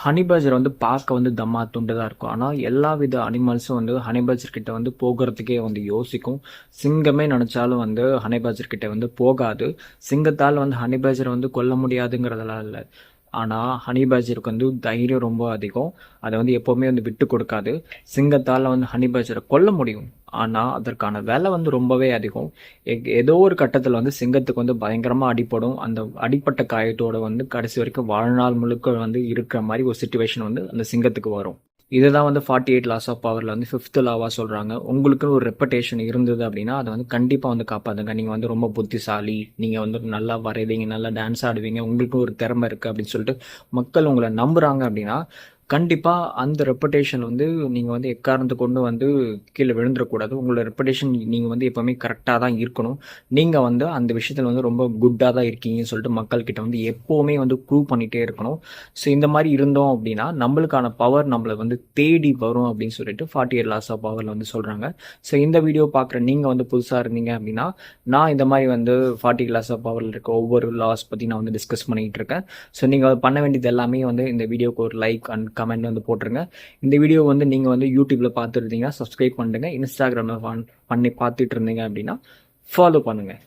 Honey பஜர் வந்து பார்க்க வந்து தம்மா துண்டு தான் இருக்கும். ஆனால் எல்லா வித அனிமல்ஸும் வந்து ஹனி பஜர் கிட்ட வந்து போகிறதுக்கே வந்து யோசிக்கும். சிங்கமே நினச்சாலும் வந்து ஹனி பஜர் கிட்ட வந்து போகாது. சிங்கத்தால் வந்து ஹனி பஜர் வந்து கொல்ல முடியாதுங்கிறதெல்லாம் இல்லை. ஆனால் ஹனி பஜருக்கு வந்து தைரியம் ரொம்ப அதிகம். அதை வந்து எப்போவுமே வந்து விட்டு கொடுக்காது. சிங்கத்தால் வந்து ஹனி பஜரை கொல்ல முடியும். ஆனால் அதற்கான விலை வந்து ரொம்பவே அதிகம். ஏதோ ஒரு கட்டத்தில் வந்து சிங்கத்துக்கு வந்து பயங்கரமாக அடிப்படும். அந்த அடிப்பட்ட காயத்தோட வந்து கடைசி வரைக்கும் வாழ்நாள் முழுக்க வந்து இருக்கிற மாதிரி ஒரு சுச்சுவேஷன் வந்து அந்த சிங்கத்துக்கு வரும். இதுதான் வந்து 48 லாஸ் ஆஃப் பவரில் வந்து 5th லாவாக சொல்கிறாங்க. உங்களுக்குன்னு ஒரு ரெப்புடேஷன் இருந்தது அப்படின்னா அதை வந்து கண்டிப்பாக வந்து காப்பாற்றுங்க. நீங்கள் வந்து ரொம்ப புத்திசாலி, நீங்கள் வந்து நல்லா வரைவீங்க, நல்லா டான்ஸ் ஆடுவீங்க, உங்களுக்கு ஒரு திறமை இருக்குது அப்படின்னு சொல்லிட்டு மக்கள் உங்களை நம்புகிறாங்க அப்படின்னா கண்டிப்பாக அந்த ரெப்புடேஷன் வந்து நீங்கள் வந்து எக்காரணத்தை கொண்டு வந்து கீழே விழுந்துடக்கூடாது. உங்களோட ரெப்புடேஷன் நீங்கள் வந்து எப்போவுமே கரெக்டாக தான் இருக்கணும். நீங்கள் வந்து அந்த விஷயத்தில் வந்து ரொம்ப குட்டாக தான் இருக்கீங்கன்னு சொல்லிட்டு மக்கள்கிட்ட வந்து எப்போவுமே வந்து ப்ரூவ் பண்ணிகிட்டே இருக்கணும். ஸோ இந்த மாதிரி இருந்தோம் அப்படின்னா நம்மளுக்கான பவர் நம்மளை வந்து தேடி வரும் அப்படின்னு சொல்லிட்டு 48 லாஸ் ஆஃப் பவரில் வந்து சொல்கிறாங்க. ஸோ இந்த வீடியோ பார்க்குற நீங்கள் வந்து புதுசாக இருந்தீங்க அப்படின்னா நான் இந்த மாதிரி வந்து 48 லாஸ் ஆஃப் பவரில் இருக்க ஒவ்வொரு லாஸ் பற்றி நான் வந்து டிஸ்கஸ் பண்ணிகிட்டு இருக்கேன். ஸோ நீங்கள் பண்ண வேண்டியது எல்லாமே வந்து இந்த வீடியோக்கு ஒரு லைக் அண்ட் கமெண்ட் வந்து போட்டுருங்க. இந்த வீடியோ வந்து நீங்கள் வந்து யூடியூப்ல பார்த்துருந்தீங்கன்னா சப்ஸ்கிரைப் பண்ணுங்க. இன்ஸ்டாகிராமில் பண்ணி பார்த்துட்டு இருந்தீங்க அப்படின்னா ஃபாலோ பண்ணுங்கள்.